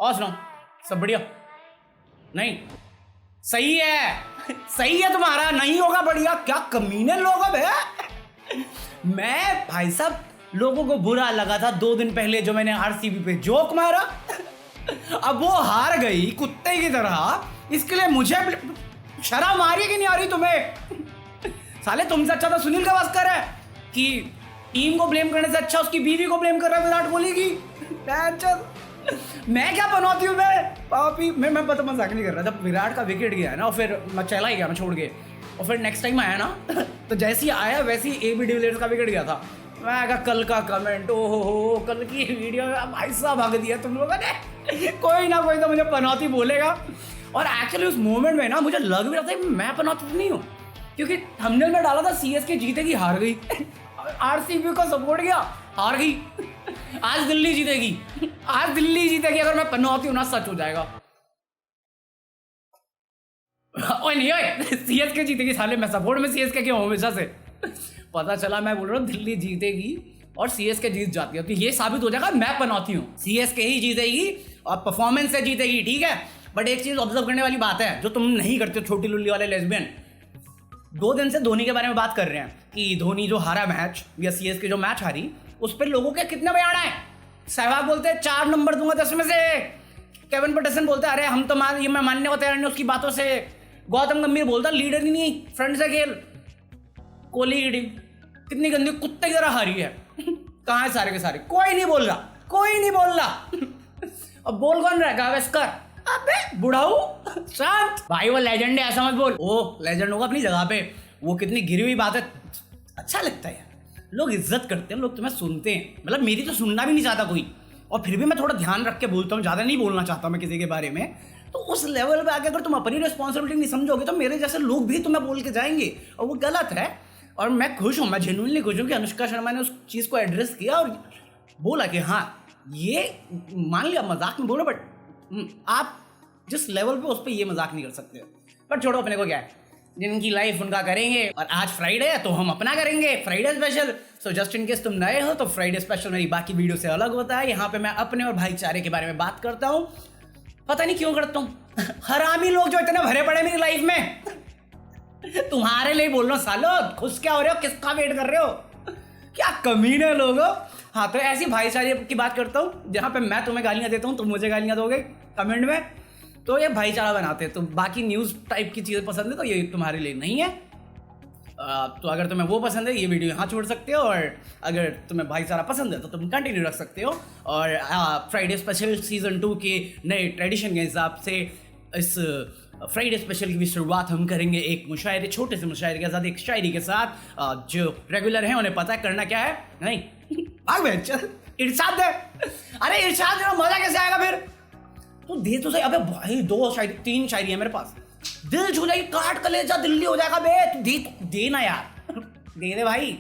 और सुनाओ, सब बढ़िया? नहीं सही है, सही है तुम्हारा, नहीं होगा बढ़िया। क्या कमीने लोग अब है। मैं भाई साहब लोगों को बुरा लगा था 2 दिन पहले जो मैंने आरसीबी पे जोक मारा। अब वो हार गई कुत्ते की तरह, इसके लिए मुझे शर्म आ रही कि नहीं आ रही तुम्हें? साले तुमसे अच्छा तो सुनील गावस्कर है कि टीम को ब्लेम करने से अच्छा उसकी बीवी को ब्लेम कर रहा है विराट कोहली की। मैं क्या बनवाती हूँ मैं पापी। मैं पता मजाक नहीं कर रहा। जब विराट का विकेट गया ना और फिर मैं चला ही गया, मैं छोड़ के, और फिर नेक्स्ट टाइम आया ना तो जैसे ही आया वैसे ही एबी डिविलियर्स का विकेट गया था। मैं कहा कल का कमेंट, ओहो कल की वीडियो भाई साहब भाग दिया तुम लोगों ने। कोई ना कोई तो मुझे पनौती बोलेगा। और एक्चुअली उस मोमेंट में ना मुझे लग भी रहा था मैं पनौती तो नहीं हूँ, क्योंकि थंबनेल में डाला था सीएसके जीतेगी, हार गई। आरसीबी को सपोर्ट किया, हार गई। आज दिल्ली जीतेगी, आज दिल्ली जीतेगी। अगर मैं पनौती हूँ ना सच हो जाएगा। ओए नहीं ओए, सीएसके जीतेगी साले, मैं सपोर्ट में सीएसके क्यों हूँ हमेशा से। पता चला मैं बोल रहा हूँ दिल्ली जीतेगी और सीएसके जीत जाती है, तो ये साबित हो जाएगा मैं पनौती हूँ। सीएसके ही जीतेगी और परफॉर्मेंस से जीतेगी, ठीक है। बट एक चीज ऑब्जर्व करने वाली बात है जो तुम नहीं करते, छोटी लुल्ली वाले लेस्बियन। 2 दिन से धोनी के बारे में बात कर रहे हैं कि धोनी जो हारा मैच या सीएसके जो मैच हारी, उस पर लोगों के कितने बयान आए। सहवाग बोलते हैं 4 नंबर दूंगा 10 में से। केविन पटसन बोलते हैं अरे हम तो ये मैं मानने को तैयार नहीं उसकी बातों से। गौतम गंभीर बोलता लीडर ही नहीं, फ्रंट से खेल। कोहली की टीम कितनी गंदी कुत्ते की तरह हारी है। कहाँ है सारे के सारे? कोई नहीं बोल रहा, कोई नहीं बोल रहा। अब बोल कौन रहा है? गावस्कर। अबे बुढ़ाऊ शांत भाई, वो लेजेंड है, ऐसा मत बोल। ओ लेजेंड होगा अपनी जगह पे, वो कितनी गिरी हुई बात है। अच्छा लगता है यार, लोग इज्जत करते हैं, लोग तुम्हें सुनते हैं। मतलब मेरी तो सुनना भी नहीं चाहता कोई, और फिर भी मैं थोड़ा ध्यान रख के बोलता हूँ, ज़्यादा नहीं बोलना चाहता मैं किसी के बारे में। तो उस लेवल पे आके अगर तुम अपनी रिस्पॉन्सिबिलिटी नहीं समझोगे तो मेरे जैसे लोग भी तुम्हें बोल के जाएंगे, और वो गलत है। और मैं खुश हूँ, मैं जेन्युइनली खुश हूँ कि अनुष्का शर्मा ने उस चीज़ को एड्रेस किया और बोला कि हाँ ये मान लिया मजाक में बोलो, बट आप जिस लेवल पे उस पर ये मजाक नहीं कर सकते। पर छोड़ो, अपने को क्या है, जिनकी लाइफ उनका करेंगे। और आज फ्राइडे है तो हम अपना करेंगे Friday special. So just in case तुम नए हो तो फ्राइडे स्पेशल मेरी बाकी वीडियो से अलग होता है। यहाँ पे मैं अपने और भाईचारे के बारे में बात करता हूँ। पता नहीं क्यों करता हूँ। हरामी लोग जो इतने भरे पड़े मेरी लाइफ में, तुम्हारे लिए बोल रहा हूँ सालो। खुश क्या हो रहे हो, किसका वेट कर रहे हो? क्या कमीने लोग हो। हाँ तो ऐसी भाईचारे की बात करता हूँ जहाँ पे मैं तुम्हें गालियाँ देता हूँ, तुम मुझे गालियाँ दोगे कमेंट में, तो ये भाईचारा बनाते हैं। तो बाकी न्यूज़ टाइप की चीज़ें पसंद है तो ये तुम्हारे लिए नहीं है। तो अगर तुम्हें वो पसंद है ये वीडियो यहाँ छोड़ सकते हो, और अगर तुम्हें भाईचारा पसंद है तो तुम कंटिन्यू रख सकते हो। और फ्राइडे स्पेशल सीजन 2 के नए ट्रेडिशन के हिसाब से इस फ्राइडे स्पेशल की भी शुरुआत हम करेंगे एक मुशायरे, छोटे से मुशायरे के साथ, एक शायरी के साथ। जो रेगुलर हैं उन्हें पता है करना क्या है। नहीं भाग बे, चल इरशाद दे। अरे इरशाद देना मजा कैसे आएगा फिर? तो दे तो सही। अबे भाई 2 शायरी 3 शायरी है मेरे पास। दिल छू जाएगी, काट कलेजा दिल्ली हो जाएगा बे। तू दे ना यार, दे दे भाई।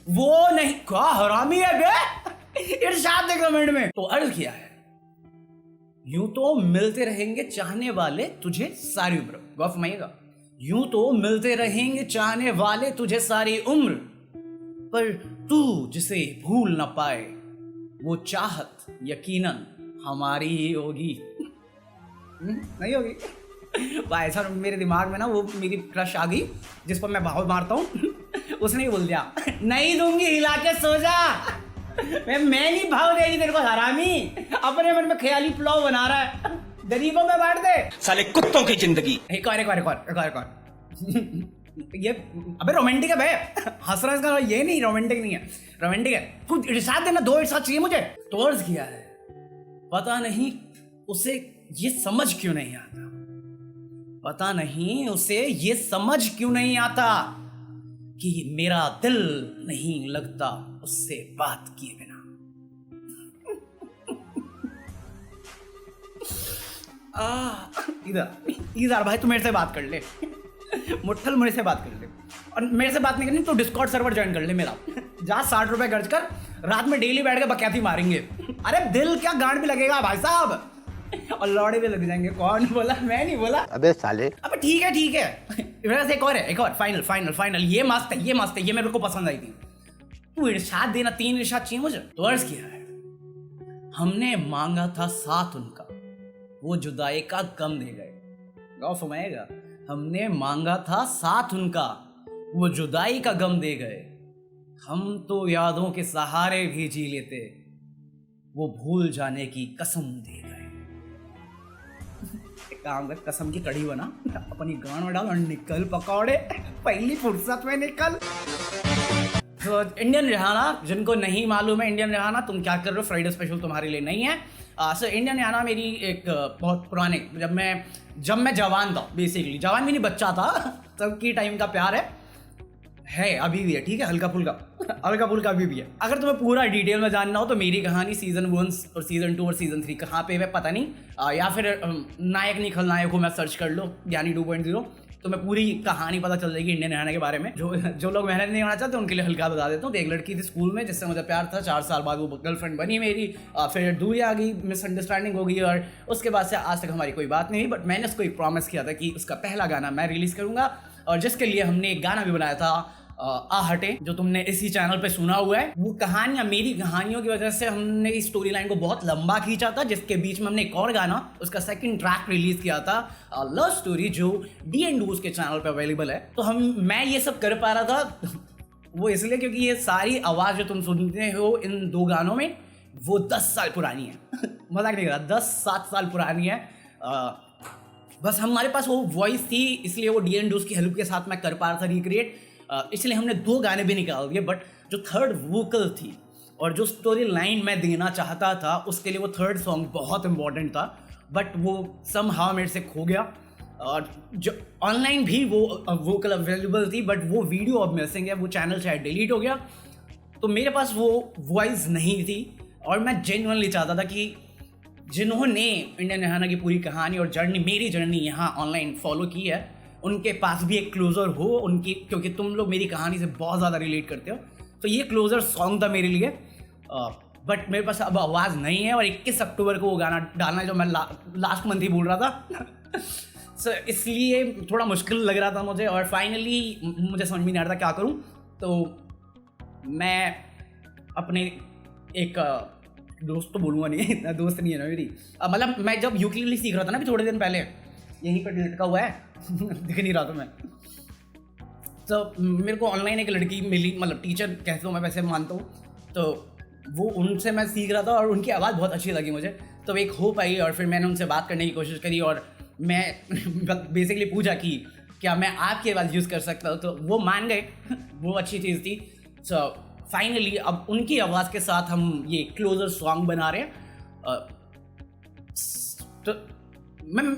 वो नहीं, क्या हरामी है बे। इरशाद दे कमेंट में। तो अर्ज किया है, यूं तो मिलते रहेंगे चाहने वाले तुझे सारी उम्र। गौर फरमाइएगा, यूं तो मिलते रहेंगे चाहने वाले तुझे सारी उम्र, पर तू जिसे भूल ना पाए वो चाहत यकीनन हमारी ही होगी। नहीं होगी भाई साहब। मेरे दिमाग में ना वो मेरी क्रश आ गई जिस पर मैं भाव मारता हूँ। उसने ही बोल दिया नहीं दूंगी, हिला के सो जा। मैं नहीं भाव देगी तेरे को हरामी। अपने मन में ख्याली पुलाव बना रहा है, गरीबों में बांट दे साले कुत्तों की जिंदगी। एक और ये अबे रोमांटिक है भाई, हंस रहा इसका ये नहीं, रोमांटिक नहीं है, रोमांटिक है। कुछ इरशाद देना, 2 इरशाद चाहिए मुझे। तो अर्ज किया है, पता नहीं उसे ये समझ क्यों नहीं आता, पता नहीं उसे ये समझ क्यों नहीं आता कि मेरा दिल नहीं लगता उससे बात किए बिना। इधर भाई तू मेरे से बात कर ले। मुट्ठल मेरे से बात कर ले, और मेरे से बात नहीं करनी तो डिस्कॉर्ड सर्वर ज्वाइन कर ले मेरा। जा 60 रुपए खर्च कर, रात में डेली बैठ के बकैती मारेंगे। अरे दिल क्या गांड भी लगेगा भाई साहब, और लौड़े भी लग जाएंगे। कौन बोला? मैं नहीं बोला। अबे साले। अबे ठीक है वैसे एक और है, एक और फाइनल। ये मस्त है, ये मेरे को पसंद आई थी। तू इरशाद देना, 3 इरशाद चाहिए मुझे। तो अर्ज किया है, हमने मांगा था साथ उनका वो जुदाई का गम दे गए। गौर फरमाइएगा, हमने मांगा था साथ उनका, वो जुदाई का गम दे गए। हम तो यादों के सहारे भी जी लेते, वो भूल जाने की कसम दे गए। एक काम कर, कसम की कड़ी बना, अपनी गान में डाल और निकल पकौड़े, पहली फुर्सत में निकल। तो इंडियन रिहाना, जिनको नहीं मालूम है इंडियन रिहाना तुम क्या कर रहे हो, फ्राइडे स्पेशल तुम्हारे लिए नहीं है। सो इंडियन रिहाना मेरी एक बहुत पुराने, जब मैं जवान था, बेसिकली जवान भी नहीं, बच्चा था तब की टाइम का प्यार है अभी भी है, ठीक है, हल्का फुल्का अभी भी है। अगर तुम्हें पूरा डिटेल में जानना हो तो मेरी कहानी सीजन 1 और सीजन 2 और सीजन 3 कहाँ पे है पता नहीं, या फिर नायक नहीं खलनायक को मैं सर्च कर लो, ज्ञानी 2.0, तो मैं पूरी कहानी पता चल जाएगी इंडियन रिहाना के बारे में। जो लोग मेहनत नहीं होना चाहते उनके लिए हल्का बता देता हूँ। एक लड़की थी स्कूल में जिससे मुझे प्यार था, 4 साल बाद वो गर्लफ्रेंड बनी मेरी, फिर दूरी आ गई, मिसअंडरस्टैंडिंग हो गई और उसके बाद से आज तक हमारी कोई बात नहीं हुई। बट मैंने उसको एक प्रॉमिस किया था कि उसका पहला गाना मैं रिलीज़ करूँगा, और जिसके लिए हमने एक गाना भी बनाया था, आ हटे, जो तुमने इसी चैनल पे सुना हुआ है। वो कहानियां, मेरी कहानियों की वजह से हमने इस स्टोरी लाइन को बहुत लंबा खींचा था, जिसके बीच में हमने एक और गाना, उसका सेकंड ट्रैक रिलीज किया था, लव स्टोरी, जो D&Do's के चैनल पे अवेलेबल है। तो मैं ये सब कर पा रहा था वो इसलिए क्योंकि ये सारी आवाज़ जो तुम सुनते हो इन 2 गानों में, वो 10 साल पुरानी है मजाक नहीं कर रहा, 10-7 साल पुरानी है। बस हमारे पास वो वॉइस थी, इसलिए वो D&Do's की हेल्प के साथ मैं कर पा रहा था रिक्रिएट, इसलिए हमने 2 गाने भी निकाल दिए। बट जो थर्ड वोकल थी और जो स्टोरी लाइन मैं देना चाहता था, उसके लिए वो थर्ड सॉन्ग बहुत इंपॉर्टेंट था, बट वो समहाउ मेरे से खो गया। और जो ऑनलाइन भी वो वोकल अवेलेबल थी, बट वो वीडियो अब मिसिंग है, वो चैनल शायद डिलीट हो गया, तो मेरे पास वो वॉइस नहीं थी। और मैं जेन्युइनली चाहता था कि जिन्होंने इंडियन रिहाना की पूरी कहानी और जर्नी, मेरी जर्नी यहाँ ऑनलाइन फॉलो की है, उनके पास भी एक क्लोजर हो उनकी, क्योंकि तुम लोग मेरी कहानी से बहुत ज़्यादा रिलेट करते हो, तो ये क्लोजर सॉन्ग था मेरे लिए। बट मेरे पास अब आवाज़ नहीं है, और 21 अक्टूबर को वो गाना डालना है जो मैं लास्ट मंथ ही बोल रहा था सो इसलिए थोड़ा मुश्किल लग रहा था मुझे, और फाइनली मुझे समझ में नहीं आ रहा था क्या करूँ। तो मैं अपने एक दोस्त तो बोलूँगा नहीं, इतना दोस्त नहीं है ना मेरी, मतलब मैं जब यूकेलेले सीख रहा था ना अभी थोड़े दिन पहले, यहीं पर लटका हुआ है दिख नहीं रहा था मैं, तो मेरे को ऑनलाइन एक लड़की मिली, मतलब टीचर कहते हो, मैं वैसे मानता हूँ, तो वो उनसे मैं सीख रहा था और उनकी आवाज़ बहुत अच्छी लगी मुझे, तो एक हो पाई। और फिर मैंने उनसे बात करने की कोशिश करी और मैं बेसिकली पूछा कि क्या मैं आपकी आवाज़ यूज़ कर सकता हूँ, तो वो मान गए वो अच्छी चीज़ थी। सो फाइनली अब उनकी आवाज़ के साथ हम ये क्लोजर सॉन्ग बना रहे हैं, तो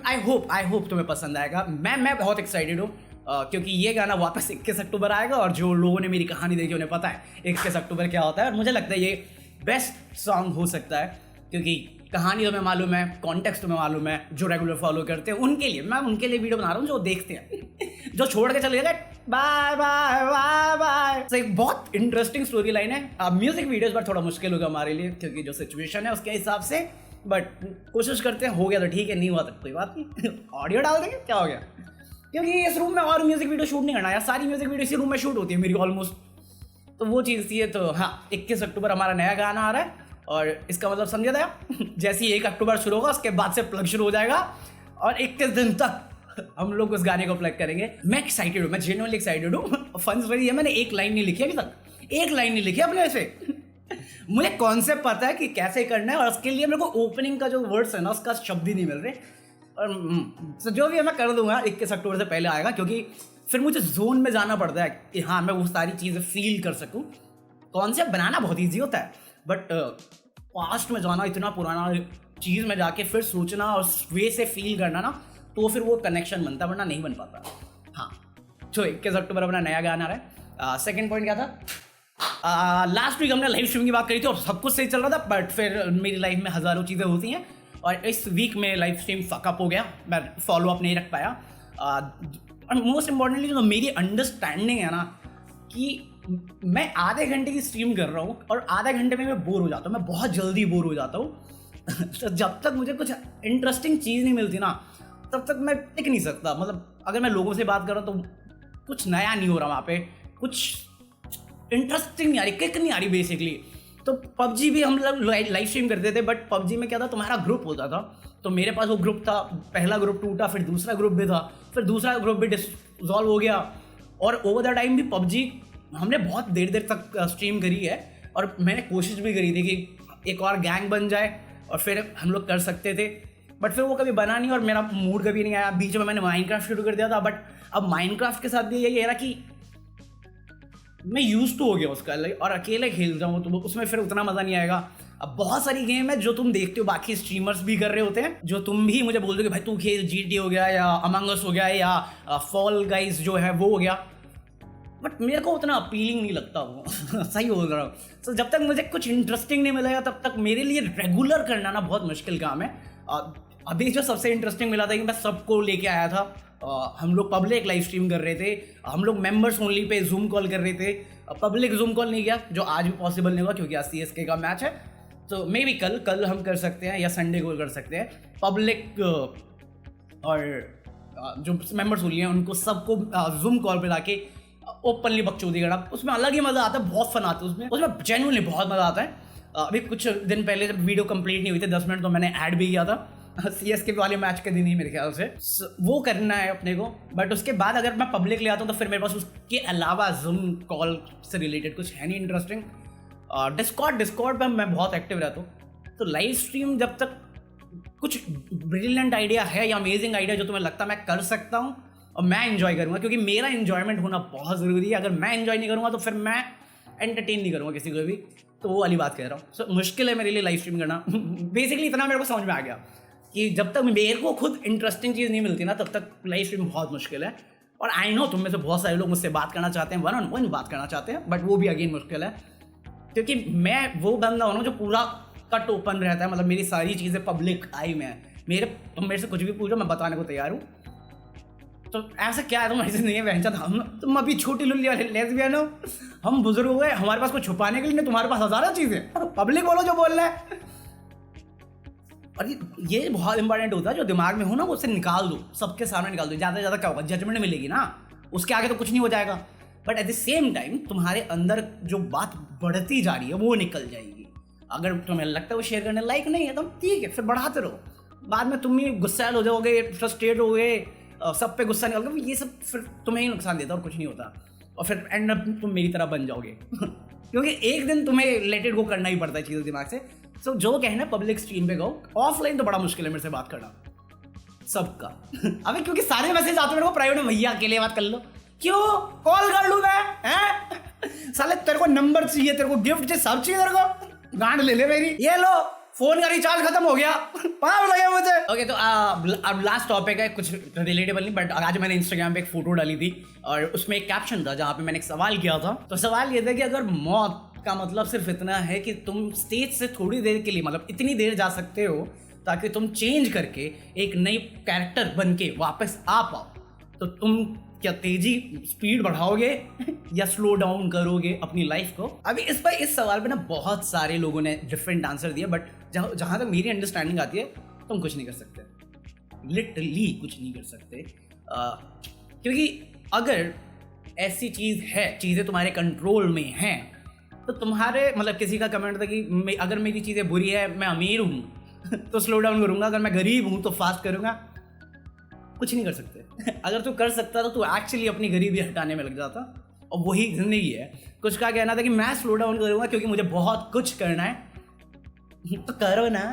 आई होप तुम्हें पसंद आएगा। मैं बहुत एक्साइटेड हूँ, क्योंकि ये गाना वापस 21 अक्टूबर आएगा, और जो लोगों ने मेरी कहानी देखी उन्हें पता है 21 अक्टूबर क्या होता है, और मुझे लगता है ये बेस्ट सॉन्ग हो सकता है, क्योंकि कहानी तुम्हें मालूम है, कॉन्टेक्स्ट तुम्हें मालूम है, जो रेगुलर फॉलो करते हैं उनके लिए, मैं उनके लिए वीडियो बना रहा हूँ जो देखते हैं जो छोड़ के चले गए बाय बाय बाय बाय। तो एक बहुत इंटरेस्टिंग स्टोरी लाइन है। म्यूजिक वीडियोज पर थोड़ा मुश्किल होगा हमारे लिए, क्योंकि जो सिचुएशन है उसके हिसाब से, बट कोशिश करते हैं, हो गया तो ठीक है, नहीं हुआ तो कोई बात नहीं ऑडियो डाल देंगे, क्या हो गया, क्योंकि इस रूम में और म्यूजिक वीडियो शूट नहीं करना यार, सारी म्यूजिक वीडियो इसी रूम में शूट होती है मेरी ऑलमोस्ट, तो वो चीज़ थी। तो हाँ, 21 अक्टूबर हमारा नया गाना आ रहा है, और इसका मतलब समझा था जैसे ही 1 अक्टूबर शुरू होगा उसके बाद से प्लग शुरू हो जाएगा, और 21 दिन तक हम लोग उस गाने को प्लग करेंगे। मैं एक्साइटेड हूँ, मैं जेन्युइनली एक्साइटेड हूँ। फन स्टोरी है, मैंने एक लाइन नहीं लिखी अभी तक, एक लाइन नहीं लिखी अपने से मुझे कॉन्सेप्ट पता है कि कैसे करना है, और उसके लिए मेरे को ओपनिंग का जो वर्ड्स है ना, उसका शब्द ही नहीं मिल रहे, और तो जो भी है मैं कर दूंगा, 21 अक्टूबर से पहले आएगा, क्योंकि फिर मुझे जोन में जाना पड़ता है कि हाँ मैं वो सारी चीज़ें फील कर सकूँ। कॉन्सेप्ट बनाना बहुत ईजी होता है, बट पास्ट में जाना, इतना पुराना चीज़ में जाके फिर सोचना और वे से फील करना ना, तो फिर वो कनेक्शन बनता, वरना नहीं बन पाता। हाँ, तो 21 अक्टूबर अपना नया गाना आ रहा है। सेकेंड पॉइंट क्या था, लास्ट वीक हमने लाइव स्ट्रीम की बात करी थी और सब कुछ सही चल रहा था, बट फिर मेरी लाइफ में हज़ारों चीज़ें होती हैं, और इस वीक में लाइव स्ट्रीम फकअप हो गया, मैं फॉलो अप नहीं रख पाया। और मोस्ट इम्पॉर्टेंटली जो मेरी अंडरस्टैंडिंग है ना, कि मैं आधे घंटे की स्ट्रीम कर रहा हूँ और आधे घंटे में मैं बोर हो जाता हूँ, मैं बहुत जल्दी बोर हो जाता हूँ तो जब तक मुझे कुछ इंटरेस्टिंग चीज़ नहीं मिलती ना, तब तक मैं टिक नहीं सकता। मतलब अगर मैं लोगों से बात कर रहा हूँ तो कुछ नया नहीं हो रहा वहाँ पे, कुछ इंटरेस्टिंग नहीं आ रही, किक नहीं आ रही बेसिकली। तो पबजी भी हम लोग लाइव स्ट्रीम करते थे, बट पबजी में क्या था, तुम्हारा ग्रुप होता था, तो मेरे पास वो ग्रुप था, पहला ग्रुप टूटा, फिर दूसरा ग्रुप भी था, फिर दूसरा ग्रुप भी डिसॉल्व हो गया, और ओवर द टाइम भी पबजी हमने बहुत देर देर तक स्ट्रीम करी है, और मैंने कोशिश भी करी थी कि एक और गैंग बन जाए और फिर हम लोग कर सकते थे, बट फिर वो कभी बना नहीं और मेरा मूड कभी नहीं आया। बीच में मैंने माइनक्राफ्ट शुरू कर दिया था, बट अब माइनक्राफ्ट के साथ भी यही है ना कि मैं यूज टू हो गया उसका, और अकेले खेल रहा हूँ तो उसमें फिर उतना मज़ा नहीं आएगा। अब बहुत सारी गेम है जो तुम देखते हो बाकी स्ट्रीमर्स भी कर रहे होते हैं, जो तुम भी मुझे बोल दो कि भाई तू खेल, जीटी हो गया या अमंग अस हो गया या फॉल गाइज जो है वो हो गया, बट मेरे को उतना अपीलिंग नहीं लगता वो सही बोल रहा हूँ। तो जब तक मुझे कुछ इंटरेस्टिंग नहीं मिलेगा तब तक मेरे लिए रेगुलर करना ना बहुत मुश्किल काम है। अभी जो सबसे इंटरेस्टिंग मिला था कि मैं सबको लेके आया था, हम लोग पब्लिक लाइव स्ट्रीम कर रहे थे, हम लोग members only pay zoom call कर रहे थे, पब्लिक जूम कॉल नहीं किया जो आज भी पॉसिबल नहीं होगा क्योंकि आज CSK का मैच है। तो मे बी कल हम कर सकते हैं या संडे को कर सकते हैं पब्लिक, और जो मेंबर्स ओनली हैं उनको सबको जूम कॉल पे लाके ओपनली बकचोदी करना, उसमें अलग ही मज़ा आता है, बहुत फन आता है उसमें जेन्युइनली बहुत मज़ा आता है। अभी कुछ दिन पहले जब वीडियो कंप्लीट नहीं हुई थी 10 मिनट, तो मैंने ऐड भी किया था CSK वाले मैच के दिन ही मेरे ख्याल से, वो करना है अपने को। बट उसके बाद अगर मैं पब्लिक ले आता हूँ तो फिर मेरे पास उसके अलावा जूम कॉल से रिलेटेड कुछ है नहीं इंटरेस्टिंग। डिस्कॉर्ड पर मैं बहुत एक्टिव रहता हूँ। तो लाइव स्ट्रीम जब तक कुछ ब्रिलियंट आइडिया है या अमेजिंग आइडिया जो तुम्हें लगता है मैं कर सकता हूँ और मैं एंजॉय करूँगा, क्योंकि मेरा एंजॉयमेंट होना बहुत ज़रूरी है। अगर मैं एंजॉय नहीं करूँगा तो फिर मैं एंटरटेन नहीं करूँगा किसी को भी, तो वो वाली बात कह रहा हूँ। सो मुश्किल है मेरे लिए लाइव स्ट्रीम करना बेसिकली इतना मेरे को समझ में आ गया कि जब तक मेरे को खुद इंटरेस्टिंग चीज़ नहीं मिलती ना तब तक लाइव स्ट्रीम बहुत मुश्किल है। और आई नो तुम में से बहुत सारे लोग मुझसे बात करना चाहते हैं, 1-on-1 बात करना चाहते हैं, बट वो भी अगेन मुश्किल है क्योंकि मैं वो बंदा हूँ जो पूरा कट ओपन रहता है, मतलब मेरी सारी चीज़ें पब्लिक आई में है। मेरे से कुछ भी पूछो मैं बताने को तैयार हूँ। तो ऐसा क्या है, तुम ऐसे नहीं है वैंचा, तुम अभी छोटी लुल्ली वाले लेस्बियन हो, हम बुजुर्ग हो गए, हमारे पास कुछ छुपाने के लिए नहीं, तुम्हारे पास हज़ारों चीज़ें, पब्लिक बोलो जो बोलना है। और ये बहुत इंपॉर्टेंट होता है, जो दिमाग में हो ना वो उसे निकाल दो, सबके सामने निकाल दो। ज़्यादा से ज़्यादा क्या होगा, जजमेंट मिलेगी ना, उसके आगे तो कुछ नहीं हो जाएगा, but at the same time तुम्हारे अंदर जो बात बढ़ती जा रही है वो निकल जाएगी। अगर तुम्हें लगता है वो शेयर करने लायक नहीं है तो ठीक है, फिर बढ़ाते रहो। बाद में तुम ही गुस्सैल हो जाओगे, फ्रस्ट्रेट हो गए, सब पे गुस्सा निकल गया, ये सब फिर तुम्हें ही नुकसान देता और कुछ नहीं होता, और फिर एंड अप तुम मेरी तरह बन जाओगे क्योंकि एक दिन तुम्हें लेट इट गो करना ही पड़ता है चीज़ें दिमाग से। सो जो कहना पब्लिक स्ट्रीम पे गो, ऑफलाइन तो बड़ा मुश्किल है मेरे से बात करना सबका अबे क्योंकि सारे मैसेज आते हैं मेरे को प्राइवेट में, भैया अकेले बात कर लो, क्यों कॉल कर लूँ मैं, हैं साले तेरे को नंबर चाहिए, तेरे को गिफ्ट चाहिए, सब चाहिए तेरे को, गांड ले ले मेरी, ये लो फोन का रिचार्ज खत्म हो गया 5 लगे मुझे। ओके तो अब लास्ट टॉपिक है, कुछ रिलेटेबल नहीं, बट आज मैंने इंस्टाग्राम पे एक फोटो डाली थी और उसमें एक कैप्शन था जहाँ पे मैंने एक सवाल किया था। तो सवाल ये था कि अगर मौत का मतलब सिर्फ इतना है कि तुम स्टेज से थोड़ी देर के लिए, मतलब इतनी देर जा सकते हो ताकि तुम चेंज करके एक नई कैरेक्टर बन के वापस आ पाओ, तो तुम क्या तेजी स्पीड बढ़ाओगे या स्लो डाउन करोगे अपनी लाइफ को? अभी इस सवाल पे ना बहुत सारे लोगों ने डिफरेंट आंसर दिए, बट जहाँ तक मेरी अंडरस्टैंडिंग आती है तुम कुछ नहीं कर सकते, लिटरली कुछ नहीं कर सकते, क्योंकि अगर ऐसी चीज़ है, चीज़ें तुम्हारे कंट्रोल में हैं, तो तुम्हारे मतलब किसी का कमेंट था कि अगर मेरी चीज़ें बुरी है, मैं अमीर हूँ तो स्लो डाउन करूँगा, अगर मैं गरीब हूँ तो फास्ट करूँगा। कुछ नहीं कर सकते अगर तू कर सकता तो तू एक्चुअली अपनी गरीबी हटाने में लग जाता, और वही जिंदगी है। कुछ का कहना था कि मैं स्लो डाउन करूँगा क्योंकि मुझे बहुत कुछ करना है तो करो ना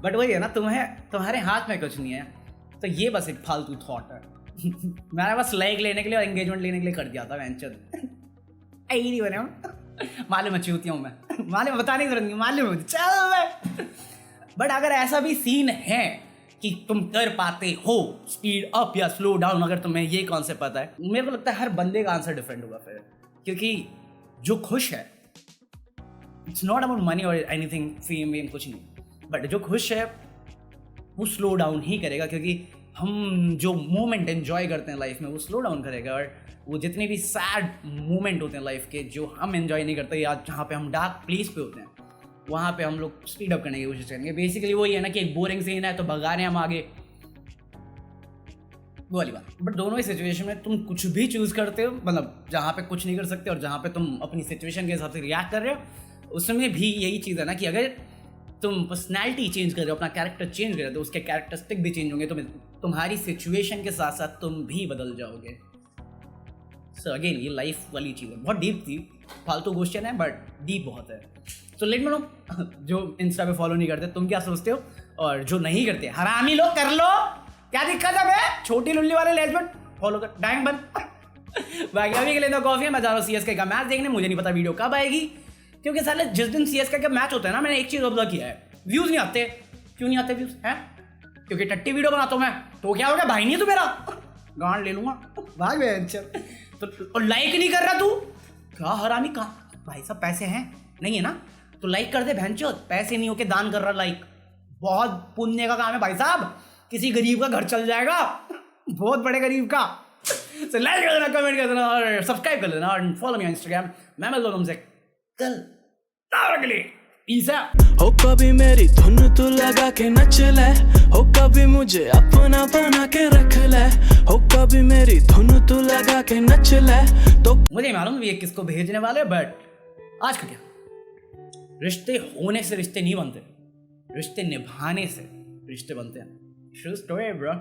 बट वही है ना, तुम्हारे हाथ में कुछ नहीं है, तो ये बस एक फालतू थॉट है मैंने बस लाइक लेने के लिए और एंगेजमेंट लेने के लिए कर दिया था वेंचर आई नहीं बने मालूम अच्छी होती हूँ मैं मालूम, बताने की जरूरत नहीं, मालूम चल मैं। बट अगर ऐसा भी सीन है कि तुम कर पाते हो स्पीड अप या स्लो डाउन, अगर तुम्हें ये कॉन्सेप्ट पता है, मेरे को लगता है हर बंदे का आंसर डिफरेंट होगा फिर, क्योंकि जो खुश है, इट्स नॉट अबाउट मनी और एनीथिंग, फेम वेम कुछ नहीं, बट जो खुश है वो स्लो डाउन ही करेगा, क्योंकि हम जो मोमेंट एंजॉय करते हैं लाइफ में वो स्लो डाउन करेगा, और वो जितने भी सैड मोमेंट होते हैं लाइफ के जो हम एंजॉय नहीं करते या जहाँ पे हम डार्क प्लेस पे होते हैं, वहाँ पे हम लोग स्पीड अप करने की कोशिश करेंगे। बेसिकली वही है ना कि एक बोरिंग सीन है तो भगा रहे हैं हम आगे, वो वाली बात। बट दोनों ही सिचुएशन में तुम कुछ भी चूज करते हो, मतलब जहाँ पे कुछ नहीं कर सकते और जहाँ पे तुम अपनी सिचुएशन के हिसाब से रिएक्ट कर रहे हो, उसमें भी यही चीज़ है ना कि अगर तुम पर्सनैलिटी चेंज कर रहे हो, अपना कैरेक्टर चेंज कर रहे हो, तो उसके कैरेक्टरिस्टिक भी चेंज होंगे, तुम्हारी सिचुएशन के साथ साथ तुम भी बदल जाओगे। सो अगेन ये लाइफ वाली चीज़ है, बहुत डीप थी, फालतू क्वेश्चन है बट डीप बहुत है। तो लेट मी नो जो इंस्टा पे फॉलो नहीं करते तुम क्या सोचते हो, और जो नहीं करते हरामी लोग कर लो, क्या दिक्कत है बे, छोटी लुल्ली वाले लेजमेंट फॉलो कर डांग बन। बाकी अभी के लिए तो कॉफी है, मैं जा रहा हूँ सीएसके का मैच देखने, मुझे नहीं पता वीडियो कब आएगी, क्योंकि साले जिस दिन सीएसके का मैच होता है ना, मैंने एक चीज़ ऑब्जर्व किया है, व्यूज़ नहीं आते। क्यों नहीं आते व्यूज़ हैं? क्योंकि टट्टी वीडियो बनाता हूँ मैं, तो क्या हो गया, भाई नहीं है तू मेरा, गांड ले लूँगा भाग बे। तो और लाइक नहीं कर रहा तू, क्या हरामी, कहाँ भाई साहब पैसे हैं नहीं है ना, तो लाइक कर दे बहनचोद, पैसे नहीं होके दान कर रहा, लाइक बहुत पुण्य का काम है भाई साहब, किसी गरीब का घर चल जाएगा, बहुत बड़े गरीब का। तो लाइक कर देना, कमेंट कर देना और सब्सक्राइब कर देना और फॉलो मी ऑन इंस्टाग्राम। मैं मिलता हूँ तुमसे कल, तब तक के लिए पीस आउट। हो कभी मेरी धुन तू लगा के नच ले, हो कभी मुझे अपना बना के रख ले, हो कभी मेरी धुन तू लगा के नच ले। तो मुझे मालूम ये किसको भेजने वाले, बट आज का क्या, रिश्ते होने से रिश्ते नहीं बनते, रिश्ते निभाने से रिश्ते बनते हैं। True story bro.